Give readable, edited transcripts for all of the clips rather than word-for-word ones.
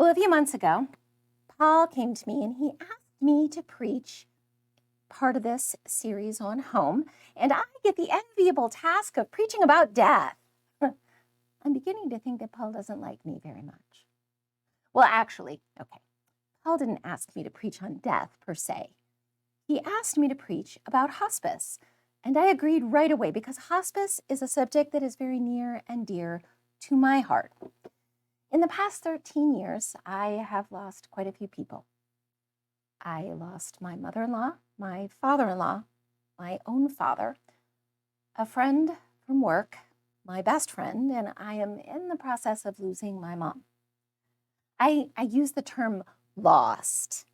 Well, a few months ago, Paul came to me and he asked me to preach part of this series on home, and I get the enviable task of preaching about death. I'm beginning to think that Paul doesn't like me very much. Well, actually, okay, Paul didn't ask me to preach on death per se. He asked me to preach about hospice, and I agreed right away because hospice is a subject that is very near and dear to my heart. In the past 13 years, I have lost quite a few people. I lost my mother-in-law, my father-in-law, my own father, a friend from work, my best friend, and I am in the process of losing my mom. I use the term lost.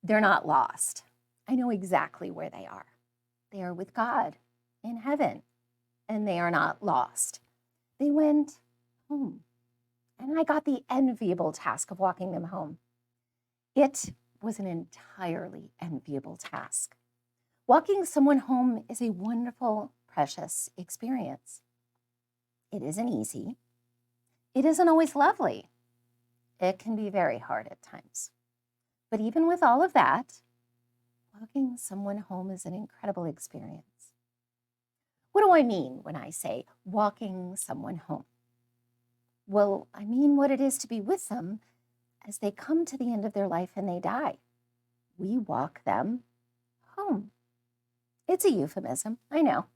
They're not lost. I know exactly where they are. They are with God in heaven, and they are not lost. They went home, and I got the enviable task of walking them home. It was an entirely enviable task. Walking someone home is a wonderful, precious experience. It isn't easy. It isn't always lovely. It can be very hard at times. But even with all of that, walking someone home is an incredible experience. What do I mean when I say walking someone home? Well, I mean what it is to be with them as they come to the end of their life and they die. We walk them home. It's a euphemism, I know.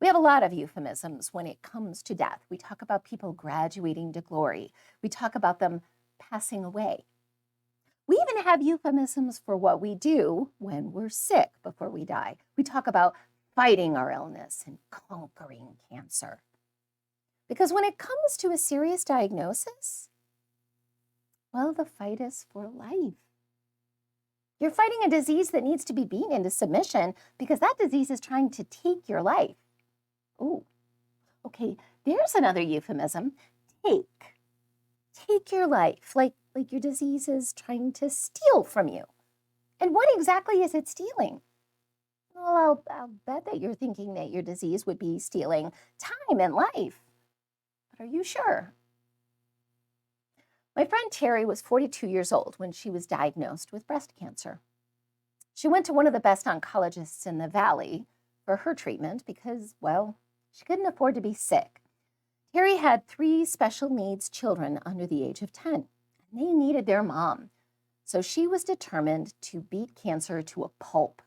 We have a lot of euphemisms when it comes to death. We talk about people graduating to glory. We talk about them passing away. We even have euphemisms for what we do when we're sick before we die. We talk about fighting our illness and conquering cancer. Because when it comes to a serious diagnosis, well, the fight is for life. You're fighting a disease that needs to be beaten into submission because that disease is trying to take your life. Oh, okay, there's another euphemism. Take your life, like your disease is trying to steal from you. And what exactly is it stealing? Well, I'll bet that you're thinking that your disease would be stealing time and life. But are you sure? My friend Terry was 42 years old when she was diagnosed with breast cancer. She went to one of the best oncologists in the valley for her treatment because, well, she couldn't afford to be sick. Terry had 3 special needs children under the age of 10, and they needed their mom. So she was determined to beat cancer to a pulp.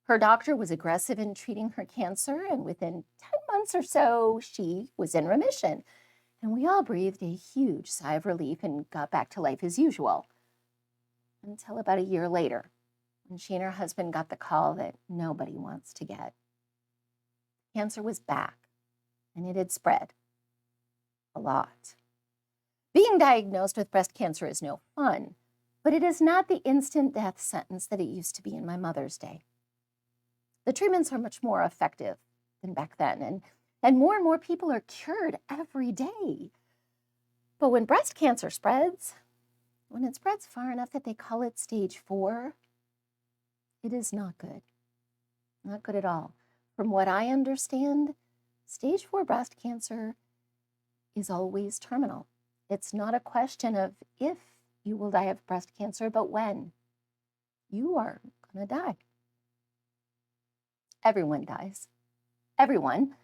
Her doctor was aggressive in treating her cancer, and within 10 months or so, she was in remission. And we all breathed a huge sigh of relief and got back to life as usual. Until about a year later, when she and her husband got the call that nobody wants to get. Cancer was back, and it had spread a lot. Being diagnosed with breast cancer is no fun, but it is not the instant death sentence that it used to be in my mother's day. The treatments are much more effective than back then, and more people are cured every day. But when breast cancer spreads, when it spreads far enough that they call it stage 4, it is not good. Not good at all. From what I understand, stage 4 breast cancer is always terminal. It's not a question of if you will die of breast cancer, but when. You are going to die. Everyone dies. Everyone.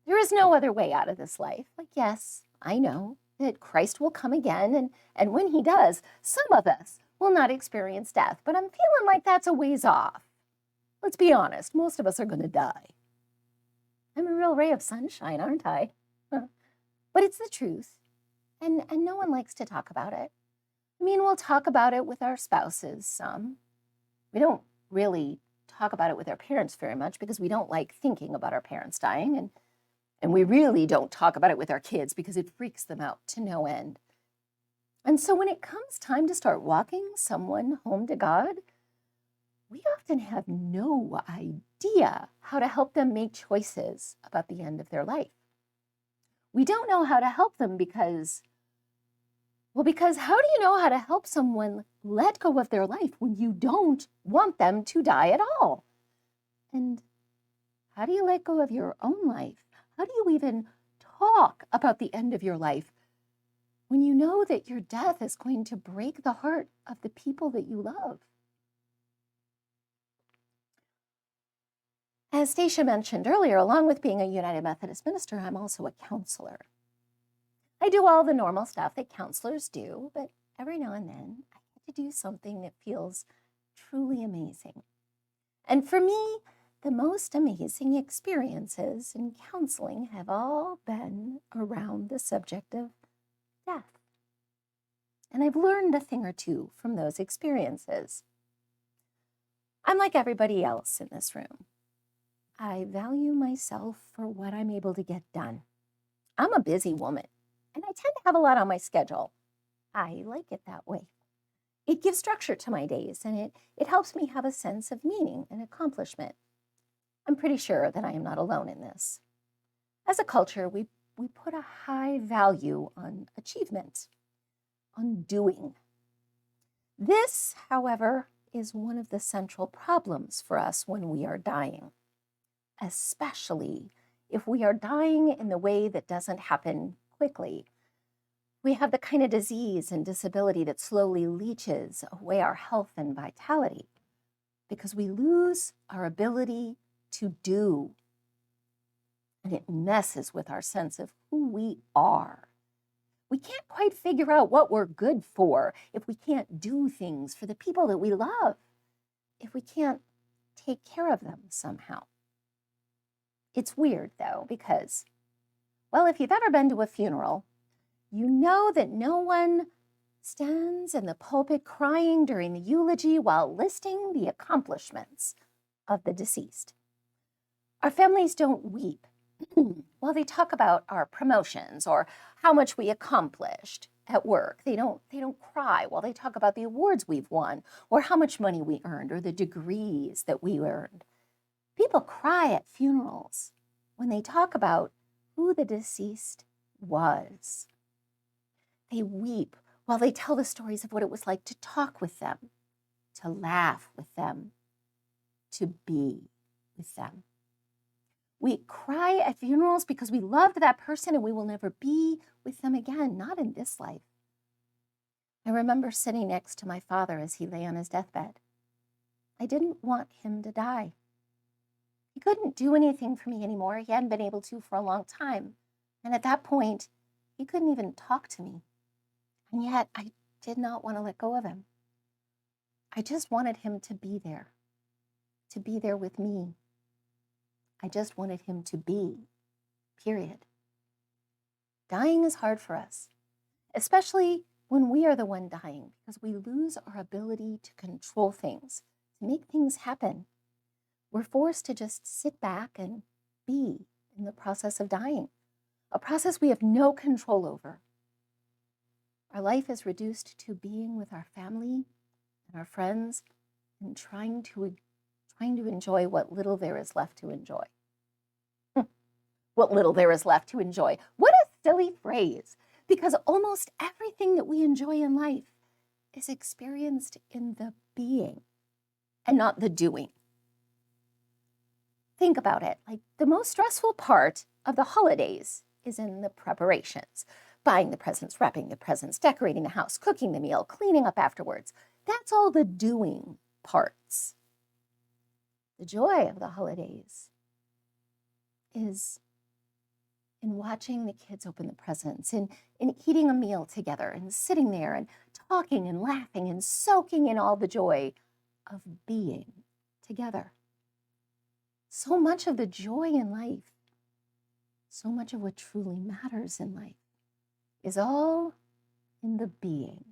There is no other way out of this life. Like, yes, I know that Christ will come again, and when he does, some of us will not experience death, but I'm feeling like that's a ways off. Let's be honest, most of us are going to die. I'm a real ray of sunshine, aren't I? But it's the truth, and no one likes to talk about it. I mean, we'll talk about it with our spouses some. We don't really talk about it with our parents very much because we don't like thinking about our parents dying, and we really don't talk about it with our kids because it freaks them out to no end. And so when it comes time to start walking someone home to God, we often have no idea how to help them make choices about the end of their life. We don't know how to help them because how do you know how to help someone let go of their life when you don't want them to die at all? And how do you let go of your own life? How do you even talk about the end of your life when you know that your death is going to break the heart of the people that you love. As Stacia mentioned earlier, along with being a United Methodist minister, I'm also a counselor. I do all the normal stuff that counselors do, but every now and then I get to do something that feels truly amazing. And for me, the most amazing experiences in counseling have all been around the subject of death. And I've learned a thing or two from those experiences. I'm like everybody else in this room. I value myself for what I'm able to get done. I'm a busy woman, and I tend to have a lot on my schedule. I like it that way. It gives structure to my days, and it helps me have a sense of meaning and accomplishment. I'm pretty sure that I am not alone in this. As a culture, we put a high value on achievement, on doing. This, however, is one of the central problems for us when we are dying, especially if we are dying in the way that doesn't happen quickly. We have the kind of disease and disability that slowly leaches away our health and vitality because we lose our ability to do. And it messes with our sense of who we are. We can't quite figure out what we're good for if we can't do things for the people that we love, if we can't take care of them somehow. It's weird, though, because, well, if you've ever been to a funeral, you know that no one stands in the pulpit crying during the eulogy while listing the accomplishments of the deceased. Our families don't weep while they talk about our promotions or how much we accomplished at work. They don't cry while they talk about the awards we've won or how much money we earned or the degrees that we earned. People cry at funerals when they talk about who the deceased was. They weep while they tell the stories of what it was like to talk with them, to laugh with them, to be with them. We cry at funerals because we loved that person and we will never be with them again, not in this life. I remember sitting next to my father as he lay on his deathbed. I didn't want him to die. He couldn't do anything for me anymore. He hadn't been able to for a long time. And at that point, he couldn't even talk to me. And yet, I did not want to let go of him. I just wanted him to be there with me. I just wanted him to be, period. Dying is hard for us, especially when we are the one dying, because we lose our ability to control things, to make things happen. We're forced to just sit back and be in the process of dying, a process we have no control over. Our life is reduced to being with our family and our friends and trying to enjoy what little there is left to enjoy. What little there is left to enjoy. What a silly phrase, because almost everything that we enjoy in life is experienced in the being and not the doing. Think about it, like the most stressful part of the holidays is in the preparations. Buying the presents, wrapping the presents, decorating the house, cooking the meal, cleaning up afterwards. That's all the doing parts. The joy of the holidays is in watching the kids open the presents, in eating a meal together and sitting there and talking and laughing and soaking in all the joy of being together. So much of the joy in life, so much of what truly matters in life is all in the being.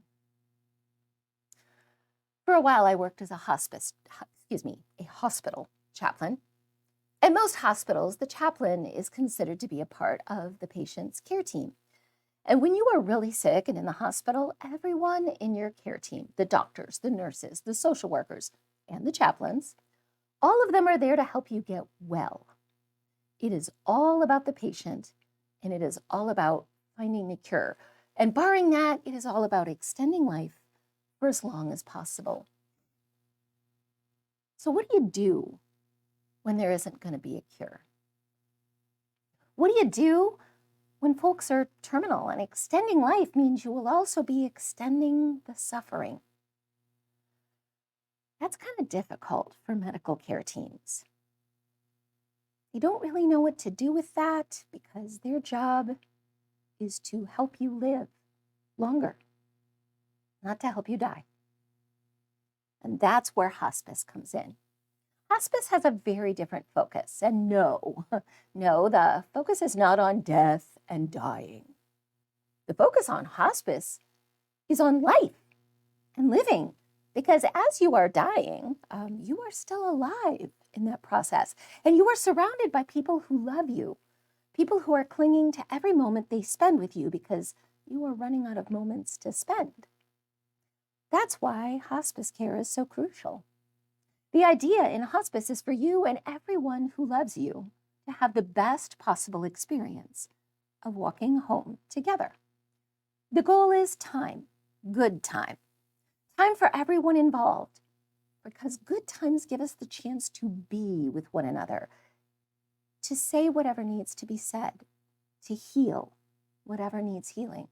For a while, I worked as a hospital chaplain. At most hospitals, the chaplain is considered to be a part of the patient's care team. And when you are really sick and in the hospital, everyone in your care team, the doctors, the nurses, the social workers, and the chaplains, all of them are there to help you get well. It is all about the patient, and it is all about finding the cure. And barring that, it is all about extending life for as long as possible. So what do you do when there isn't going to be a cure? What do you do When folks are terminal, and extending life means you will also be extending the suffering. That's kind of difficult for medical care teams. They don't really know what to do with that because their job is to help you live longer, not to help you die. And that's where hospice comes in. Hospice has a very different focus. And no, the focus is not on death and dying. The focus on hospice is on life and living, because as you are dying, you are still alive in that process. And you are surrounded by people who love you, people who are clinging to every moment they spend with you because you are running out of moments to spend. That's why hospice care is so crucial. The idea in hospice is for you and everyone who loves you to have the best possible experience of walking home together. The goal is time, good time. Time for everyone involved, because good times give us the chance to be with one another, to say whatever needs to be said, to heal whatever needs healing,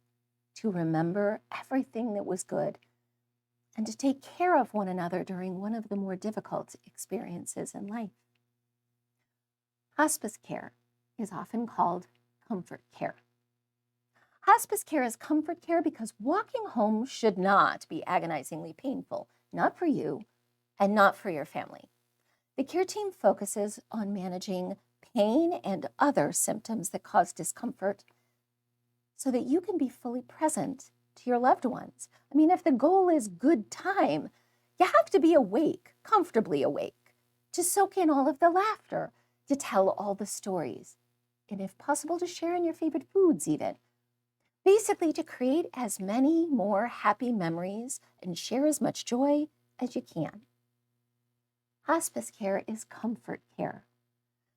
to remember everything that was good, and to take care of one another during one of the more difficult experiences in life. Hospice care is often called comfort care. Hospice care is comfort care because walking home should not be agonizingly painful, not for you and not for your family. The care team focuses on managing pain and other symptoms that cause discomfort so that you can be fully present to your loved ones. I mean, if the goal is good time, you have to be awake, comfortably awake, to soak in all of the laughter, to tell all the stories, and if possible, to share in your favorite foods even. Basically, to create as many more happy memories and share as much joy as you can. Hospice care is comfort care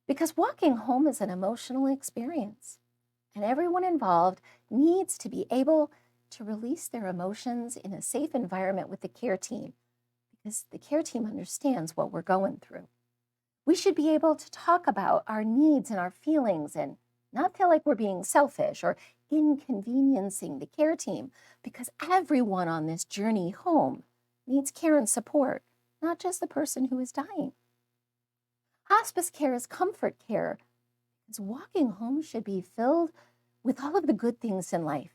because walking home is an emotional experience, and everyone involved needs to be able to release their emotions in a safe environment with the care team, because the care team understands what we're going through. We should be able to talk about our needs and our feelings and not feel like we're being selfish or inconveniencing the care team, because everyone on this journey home needs care and support, not just the person who is dying. Hospice care is comfort care, because walking home should be filled with all of the good things in life.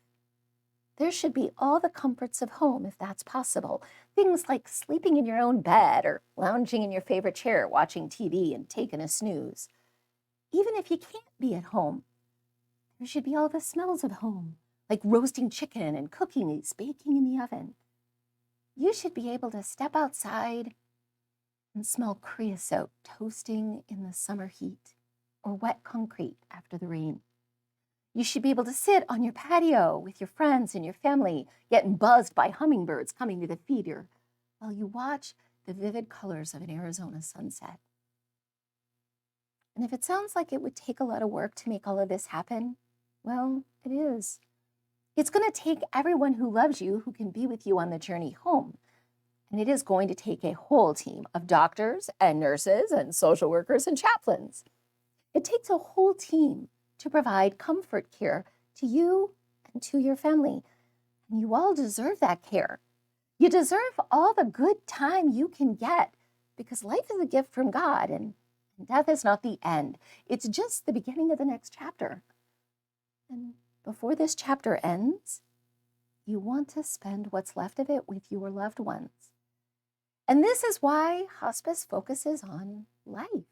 There should be all the comforts of home if that's possible. Things like sleeping in your own bed or lounging in your favorite chair, watching TV and taking a snooze. Even if you can't be at home, there should be all the smells of home, like roasting chicken and cookies baking in the oven. You should be able to step outside and smell creosote toasting in the summer heat or wet concrete after the rain. You should be able to sit on your patio with your friends and your family, getting buzzed by hummingbirds coming to the feeder while you watch the vivid colors of an Arizona sunset. And if it sounds like it would take a lot of work to make all of this happen, well, it is. It's going to take everyone who loves you, who can be with you on the journey home. And it is going to take a whole team of doctors and nurses and social workers and chaplains. It takes a whole team to provide comfort care to you and to your family. And you all deserve that care. You deserve all the good time you can get, because life is a gift from God and death is not the end. It's just the beginning of the next chapter. And before this chapter ends, you want to spend what's left of it with your loved ones. And this is why hospice focuses on life.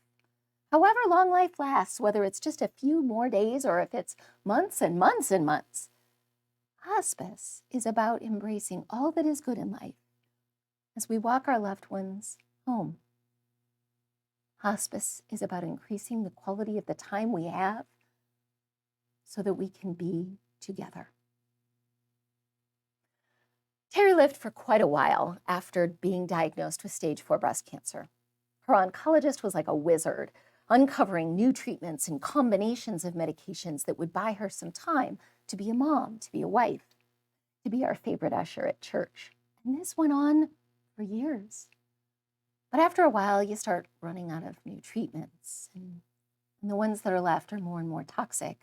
However long life lasts, whether it's just a few more days or if it's months and months and months, hospice is about embracing all that is good in life as we walk our loved ones home. Hospice is about increasing the quality of the time we have so that we can be together. Terry lived for quite a while after being diagnosed with stage 4 breast cancer. Her oncologist was like a wizard, uncovering new treatments and combinations of medications that would buy her some time to be a mom, to be a wife, to be our favorite usher at church. And this went on for years. But after a while, you start running out of new treatments, and the ones that are left are more and more toxic.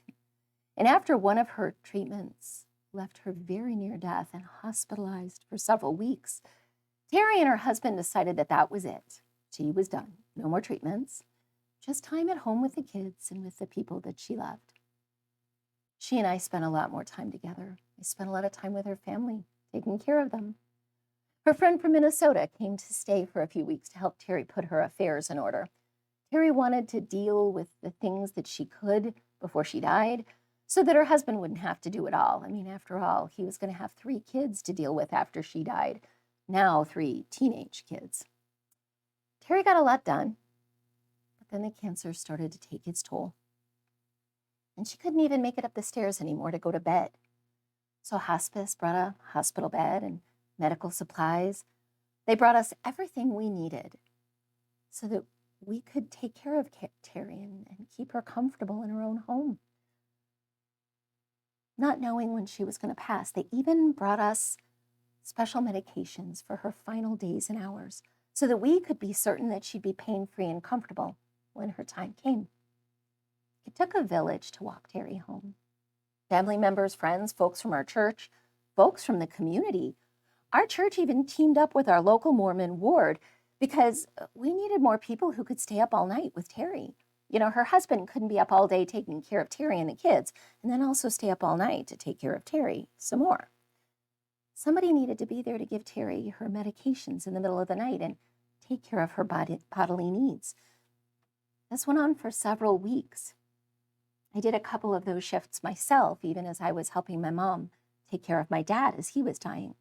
And after one of her treatments left her very near death and hospitalized for several weeks, Terry and her husband decided that that was it. She was done. No more treatments. Just time at home with the kids and with the people that she loved. She and I spent a lot more time together. I spent a lot of time with her family, taking care of them. Her friend from Minnesota came to stay for a few weeks to help Terry put her affairs in order. Terry wanted to deal with the things that she could before she died so that her husband wouldn't have to do it all. I mean, after all, he was going to have 3 kids to deal with after she died. Now 3 teenage kids. Terry got a lot done, but then the cancer started to take its toll. And she couldn't even make it up the stairs anymore to go to bed. So hospice brought a hospital bed and medical supplies. They brought us everything we needed so that we could take care of Terry and keep her comfortable in her own home. Not knowing when she was going to pass, they even brought us special medications for her final days and hours so that we could be certain that she'd be pain-free and comfortable when her time came. It took a village to walk Terry home. Family members, friends, folks from our church, folks from the community. Our church even teamed up with our local Mormon ward because we needed more people who could stay up all night with Terry. You know, her husband couldn't be up all day taking care of Terry and the kids, and then also stay up all night to take care of Terry some more. Somebody needed to be there to give Terry her medications in the middle of the night and take care of her bodily needs. This went on for several weeks. I did a couple of those shifts myself, even as I was helping my mom take care of my dad as he was dying.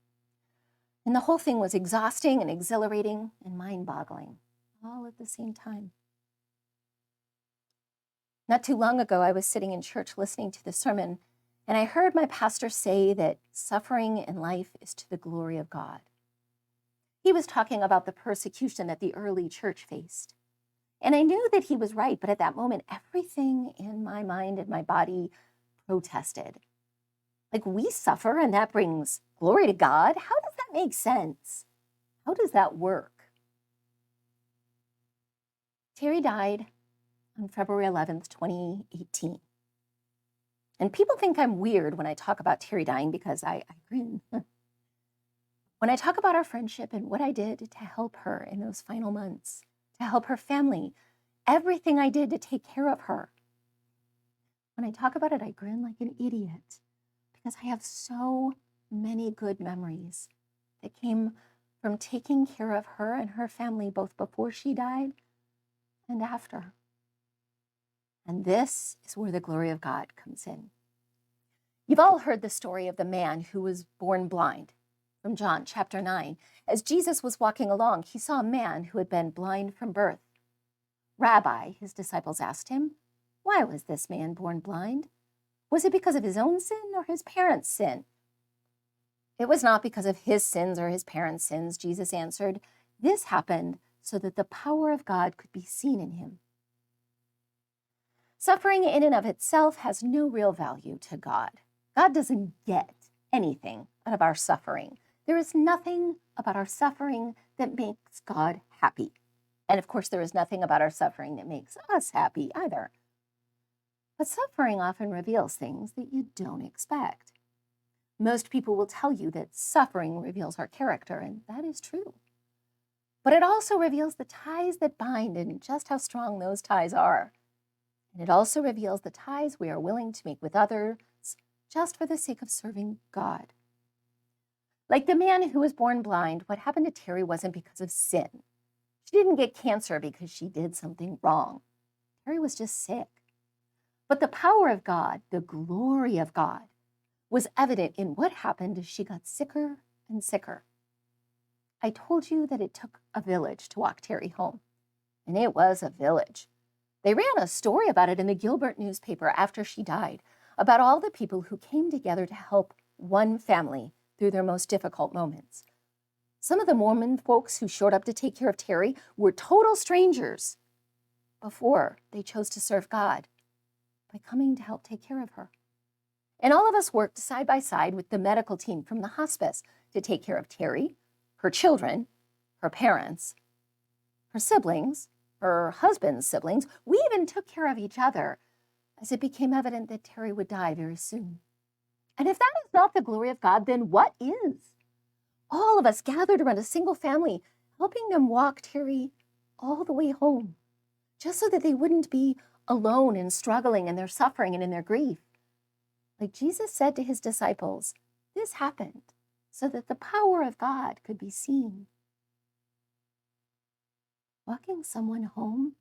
And the whole thing was exhausting and exhilarating and mind-boggling, all at the same time. Not too long ago, I was sitting in church listening to the sermon, and I heard my pastor say that suffering in life is to the glory of God. He was talking about the persecution that the early church faced. And I knew that he was right, but at that moment, everything in my mind and my body protested. Like, we suffer and that brings glory to God? How does that make sense? How does that work? Terry died on February 11th, 2018. And people think I'm weird when I talk about Terry dying because I grin. When I talk about our friendship and what I did to help her in those final months, to help her family, everything I did to take care of her. When I talk about it, I grin like an idiot because I have so many good memories that came from taking care of her and her family both before she died and after. And this is where the glory of God comes in. You've all heard the story of the man who was born blind from John chapter 9. As Jesus was walking along, he saw a man who had been blind from birth. Rabbi, his disciples asked him, why was this man born blind? Was it because of his own sin or his parents' sin? It was not because of his sins or his parents' sins, Jesus answered. This happened so that the power of God could be seen in him. Suffering in and of itself has no real value to God. God doesn't get anything out of our suffering. There is nothing about our suffering that makes God happy. And of course, there is nothing about our suffering that makes us happy either. But suffering often reveals things that you don't expect. Most people will tell you that suffering reveals our character, and that is true. But it also reveals the ties that bind and just how strong those ties are. And it also reveals the ties we are willing to make with others just for the sake of serving God. Like the man who was born blind, what happened to Terry wasn't because of sin. She didn't get cancer because she did something wrong. Terry was just sick. But the power of God, the glory of God, was evident in what happened as she got sicker and sicker. I told you that it took a village to walk Terry home, and it was a village. They ran a story about it in the Gilbert newspaper after she died, about all the people who came together to help one family through their most difficult moments. Some of the Mormon folks who showed up to take care of Terry were total strangers before they chose to serve God by coming to help take care of her. And all of us worked side by side with the medical team from the hospice to take care of Terry, her children, her parents, her siblings, her husband's siblings. We even took care of each other as it became evident that Terry would die very soon. And if that is not the glory of God, then what is? All of us gathered around a single family, helping them walk Terry all the way home, just so that they wouldn't be alone and struggling in their suffering and in their grief. Like Jesus said to his disciples, this happened so that the power of God could be seen. Walking someone home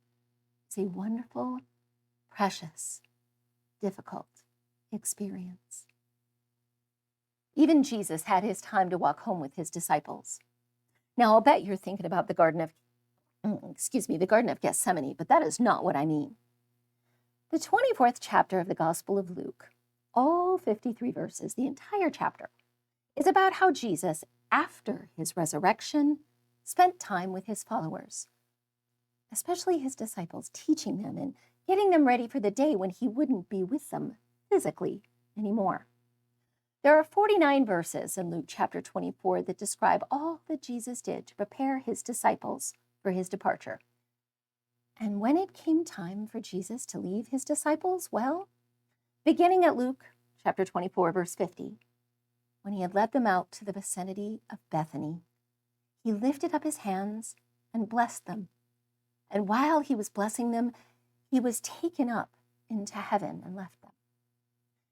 is a wonderful, precious, difficult experience. Even Jesus had his time to walk home with his disciples. Now, I'll bet you're thinking about the Garden of Gethsemane, but that is not what I mean. The 24th chapter of the Gospel of Luke, all 53 verses, the entire chapter, is about how Jesus, after his resurrection, spent time with his followers, especially his disciples, teaching them and getting them ready for the day when he wouldn't be with them physically anymore. There are 49 verses in Luke chapter 24 that describe all that Jesus did to prepare his disciples for his departure. And when it came time for Jesus to leave his disciples, well, beginning at Luke chapter 24, verse 50, when he had led them out to the vicinity of Bethany, he lifted up his hands and blessed them. And while he was blessing them, he was taken up into heaven and left them.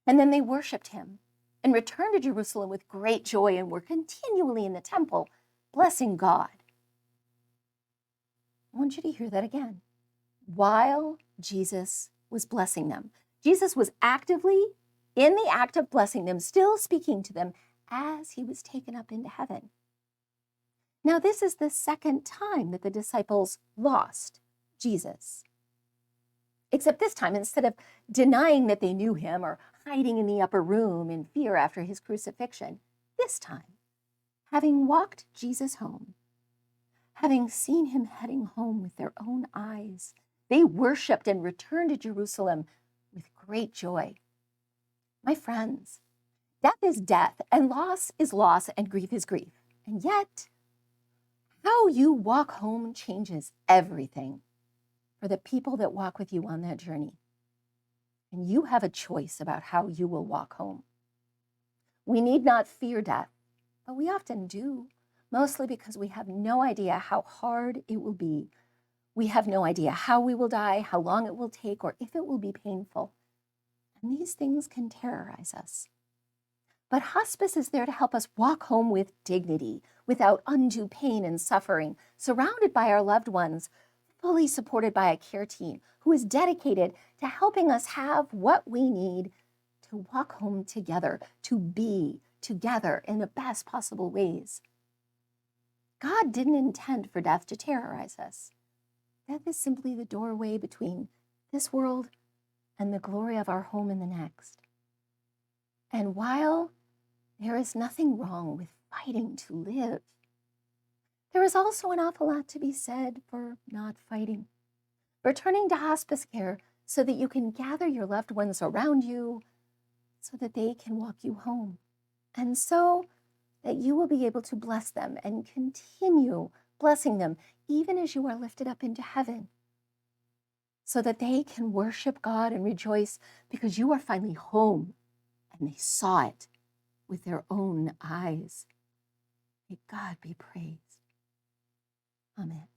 And then they worshiped him and returned to Jerusalem with great joy and were continually in the temple, blessing God. I want you to hear that again. While Jesus was blessing them, Jesus was actively in the act of blessing them, still speaking to them as he was taken up into heaven. Now, this is the second time that the disciples lost Jesus. Except this time, instead of denying that they knew him or hiding in the upper room in fear after his crucifixion, this time, having walked Jesus home, having seen him heading home with their own eyes, they worshiped and returned to Jerusalem with great joy. My friends, death is death, and loss is loss, and grief is grief. And yet, how you walk home changes everything for the people that walk with you on that journey. And you have a choice about how you will walk home. We need not fear death, but we often do, mostly because we have no idea how hard it will be. We have no idea how we will die, how long it will take, or if it will be painful. And these things can terrorize us. But hospice is there to help us walk home with dignity, without undue pain and suffering, surrounded by our loved ones, fully supported by a care team who is dedicated to helping us have what we need to walk home together, to be together in the best possible ways. God didn't intend for death to terrorize us. Death is simply the doorway between this world and the glory of our home in the next. And while there is nothing wrong with fighting to live, there is also an awful lot to be said for not fighting, returning to hospice care so that you can gather your loved ones around you so that they can walk you home, and so that you will be able to bless them and continue blessing them even as you are lifted up into heaven, so that they can worship God and rejoice because you are finally home and they saw it with their own eyes. May God be praised. Amen.